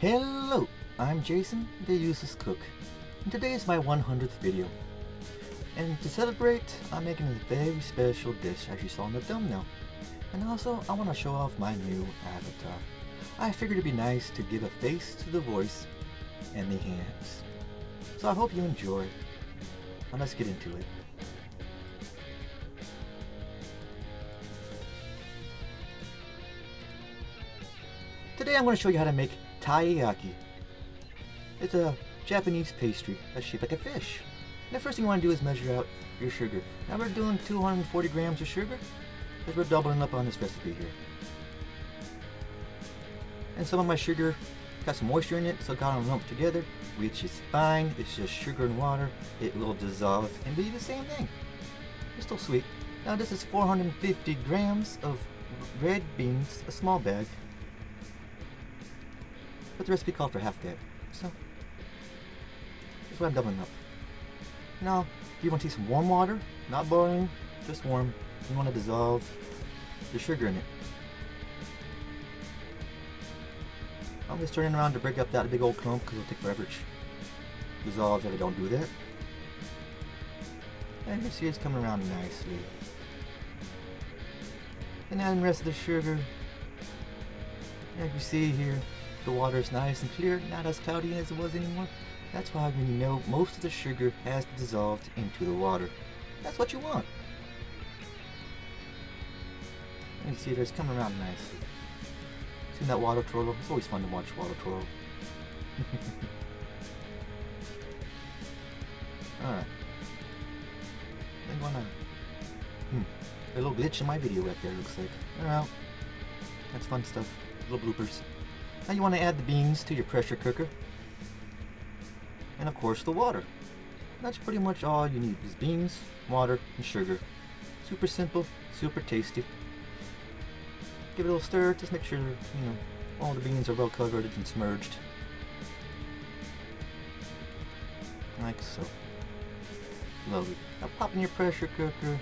Hello, I'm Jason, the Useless Cook, and today is my 100th video. And to celebrate, I'm making a very special dish as you saw in the thumbnail. And also, I want to show off my new avatar. I figured it'd be nice to give a face to the voice and the hands. So I hope you enjoy. Now let's get into it. Today I'm going to show you how to make Taiyaki. It's a Japanese pastry that's shaped like a fish. And the first thing you want to do is measure out your sugar. Now we're doing 240 grams of sugar because we're doubling up on this recipe here. And some of my sugar got some moisture in it, so it got them lumped together, which is fine. It's just sugar and water. It will dissolve and be the same thing. It's still sweet. Now this is 450 grams of red beans, a small bag. But the recipe called for half that, so that's what I'm doubling up. Now, you want to see some warm water, not boiling, just warm. You want to dissolve the sugar in it. I'm just turning around to break up that big old clump because it'll take forever to dissolve if I don't do that. And you can see it's coming around nicely. And adding the rest of the sugar. As you see here, the water is nice and clear, not as cloudy as it was anymore. That's why when you know most of the sugar has dissolved into the water. That's what you want. And you see it's coming around nicely. See that water twirl? It's always fun to watch water twirl. Alright. I'm gonna... a little glitch in my video right there, looks like. Alright. That's fun stuff. Little bloopers. Now you want to add the beans to your pressure cooker. And of course the water. That's pretty much all you need is beans, water, and sugar. Super simple, super tasty. Give it a little stir, just make sure, all the beans are well covered and submerged. Like so. Lovely. Now pop in your pressure cooker,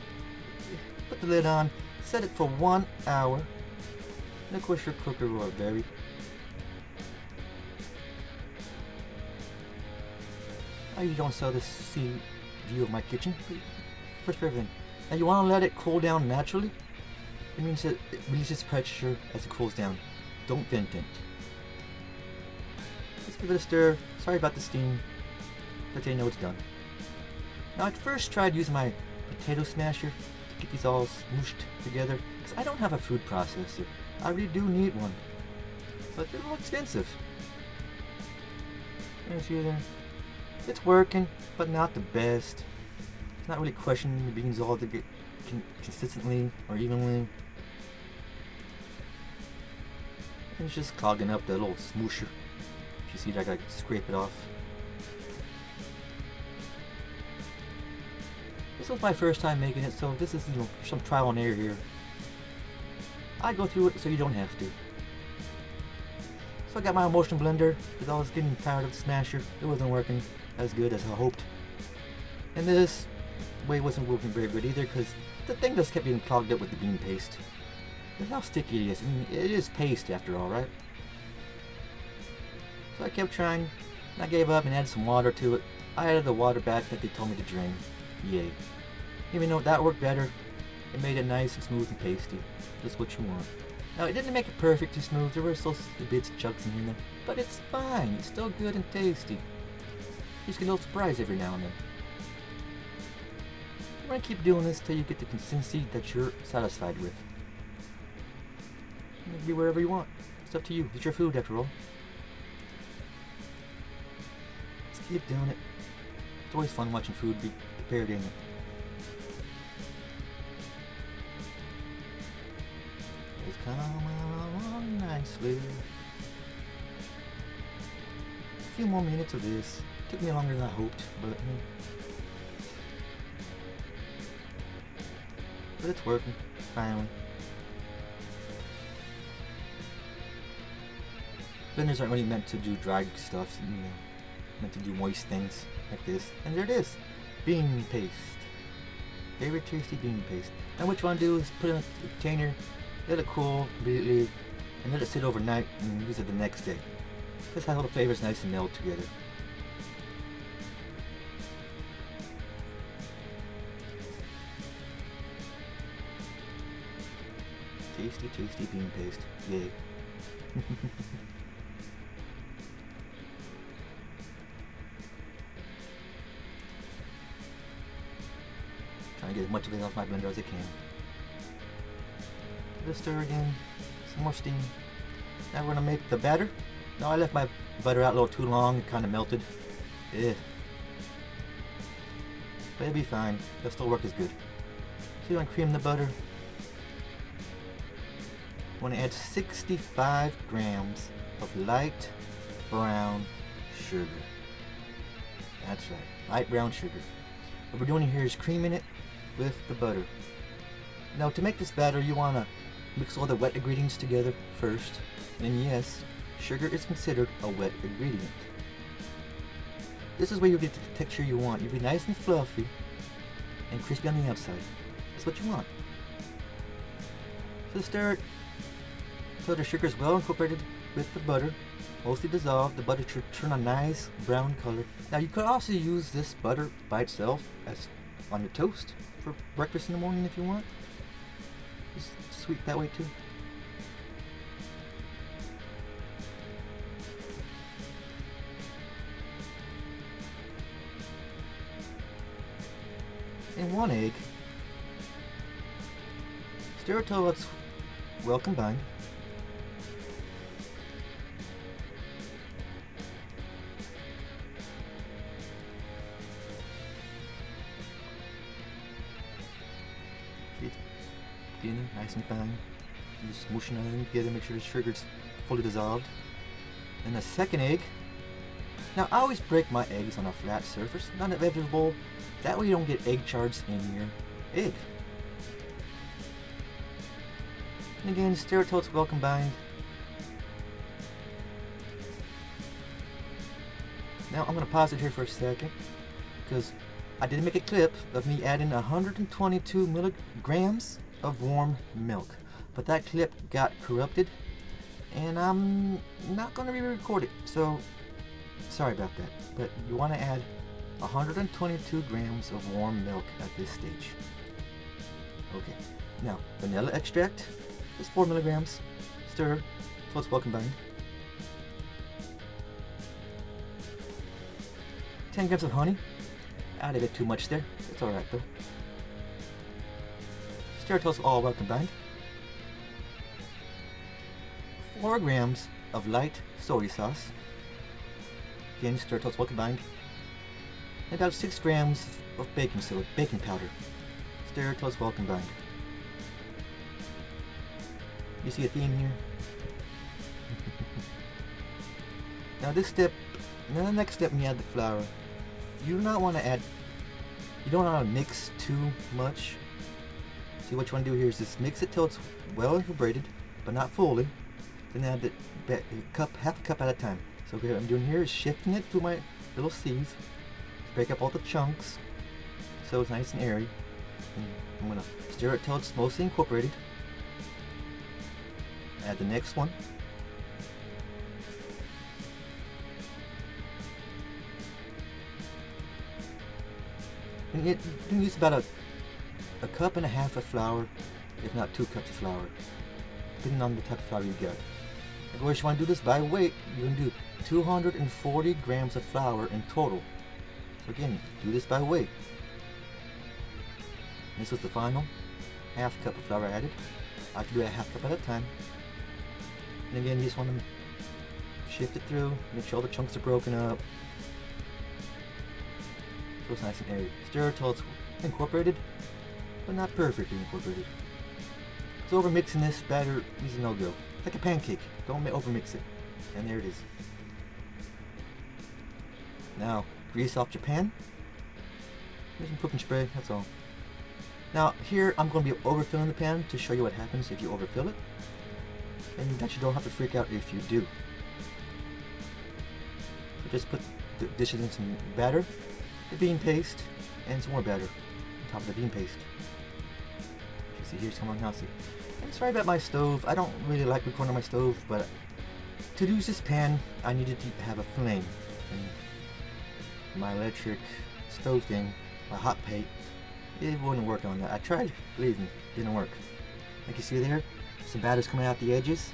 put the lid on, set it for 1 hour. And of course your cooker will vary. You don't sell this see view of my kitchen. First for everything. Now you want to let it cool down naturally. It means that it releases pressure as it cools down. Don't vent it. Let's give it a stir. Sorry about the steam, but they know it's done. Now I first tried using my potato smasher to get these all smooshed together because I don't have a food processor. I really do need one, but they're a little expensive. You see there? It's working, but not the best. It's not really crushing the beans all to consistently or evenly. And it's just clogging up the little smoosher. You see, I gotta scrape it off. This was my first time making it, so this is some trial and error here. I go through it so you don't have to. So I got my motion blender because I was getting tired of the smasher. It wasn't working as good as I hoped. And this way wasn't working very good either because the thing just kept getting clogged up with the bean paste. That's how sticky it is. I mean, it is paste after all, right? So I kept trying, and I gave up and added some water to it. I added the water back that they told me to drain. Yay. Even though that worked better, it made it nice and smooth and pasty. Just what you want. Now, it didn't make it perfectly smooth. There were still bits of chunks in here, but it's fine. It's still good and tasty. You just get a little surprise every now and then. You want to keep doing this till you get the consistency that you're satisfied with. You can be wherever you want. It's up to you. It's your food after all. Just keep doing it. It's always fun watching food be prepared in it. It's coming along nicely. A few more minutes of this. Took me longer than I hoped, but it's working, finally. Blenders aren't really meant to do dry stuff, meant to do moist things like this. And there it is, bean paste. Very tasty bean paste. And what you want to do is put it in a container, let it cool completely, and let it sit overnight and use it the next day. This has all the flavors nice and meld together. Tasty, tasty bean paste. Yay. Trying to get as much of it off my blender as I can. Give it a stir again. Some more steam. Now we're gonna make the batter. Now I left my butter out a little too long. It kind of melted. But it'll be fine. It'll still work as good. So you want to cream the butter. I want to add 65 grams of light brown sugar. That's right, light brown sugar. What we're doing here is creaming it with the butter. Now to make this batter, you want to mix all the wet ingredients together first. And yes, sugar is considered a wet ingredient. This is where you get the texture you want. You'll be nice and fluffy and crispy on the outside. That's what you want. So stir it so the sugar is well incorporated with the butter, mostly dissolved. The butter should turn a nice brown color. Now you could also use this butter by itself as on your toast for breakfast in the morning if you want. It's sweet that way too. And 1 egg. Stir it till it's well combined. See, getting it nice and fine. Just smooshing it in together, make sure the sugar's fully dissolved. And the second egg. Now I always break my eggs on a flat surface, not a vegetable bowl. That way you don't get egg shards in your egg. And again, stir it till it's well combined. Now I'm going to pause it here for a second because I did make a clip of me adding 122 milligrams of warm milk. But that clip got corrupted and I'm not going to re-record it. So sorry about that. But you want to add 122 grams of warm milk at this stage. Okay, now vanilla extract, just 4 milligrams. Stir till it's well combined. 10 grams of honey. Added a bit too much there. It's alright though. Stir till it's all well combined. 4 grams of light soy sauce. Again, stir till it's well combined. And about 6 grams of baking soda, baking powder. Stir till it's well combined. You see a theme here? Now this step, now the next step when you add the flour, you do not want to add, you don't want to mix too much. See, what you want to do here is just mix it till it's well incorporated, but not fully. Then add the cup, half a cup at a time. So what I'm doing here is shifting it through my little sieve. Break up all the chunks so it's nice and airy. And I'm going to stir it till it's mostly incorporated. Add the next one. And you can use about a cup and a half of flour, if not 2 cups of flour, depending on the type of flour you get. Of course, you want to do this by weight. You can do 240 grams of flour in total. So again, do this by weight. This was the final half cup of flour added. I can do a half cup at a time. And again, you just want to shift it through, make sure all the chunks are broken up. So it's nice and airy. Stir till it's incorporated, but not perfectly incorporated. So over mixing this batter is a no-go. Like a pancake, don't over mix it. And there it is. Now, grease off your pan. There's some cooking spray, that's all. Now here I'm going to be overfilling the pan to show you what happens if you overfill it. And that you don't have to freak out if you do. So just put the dishes in some batter, the bean paste, and some more batter on top of the bean paste. You see, here's come on now, see. I'm sorry about my stove. I don't really like recording on my stove, but to use this pan, I needed to have a flame. And my electric stove thing, my hot plate, it wouldn't work on that. I tried, believe me, didn't work. Like you see there, some batter's coming out the edges.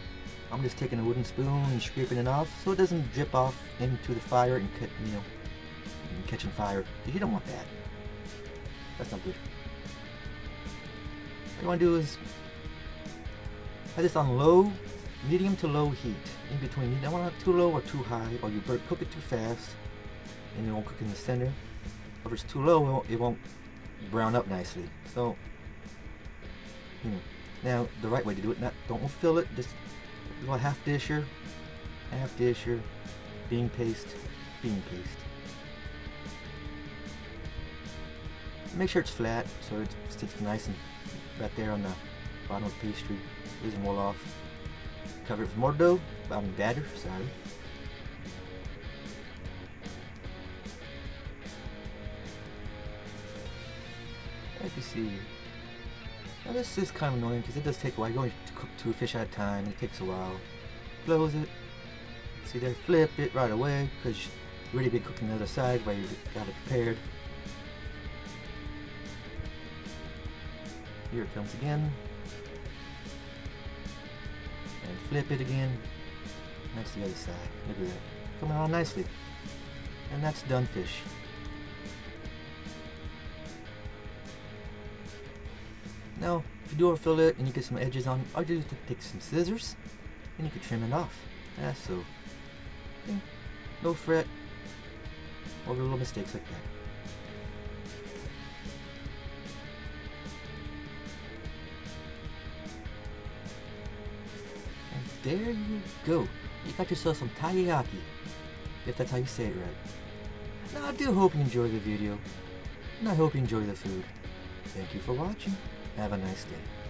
I'm just taking a wooden spoon and scraping it off so it doesn't drip off into the fire and catching fire. Because you don't want that. That's not good. What you want to do is have this on low, medium to low heat. In between. You don't want it too low or too high, or you cook it too fast and it won't cook in the center. If it's too low, it won't brown up nicely. So, now the right way to do it, don't fill it, just about half disher, bean paste. Make sure it's flat so it sits nice and right there on the bottom of the pastry. Doesn't roll off. Cover it with more dough, batter, sorry. As you see, now this is kind of annoying because it does take a while. You're going to cook 2 fish at a time. It takes a while. Close it. See there, flip it right away because you've already been cooking the other side while you got it prepared. Here it comes again. And flip it again. That's the other side. Look at that. Coming on nicely. And that's done fish. Now, if you do overfill it and you get some edges on, all you do is take some scissors and you can trim it off. Yeah, so no fret over little mistakes like that. And there you go. You got yourself some taiyaki, if that's how you say it right. Now, I do hope you enjoy the video, and I hope you enjoy the food. Thank you for watching. Have a nice day.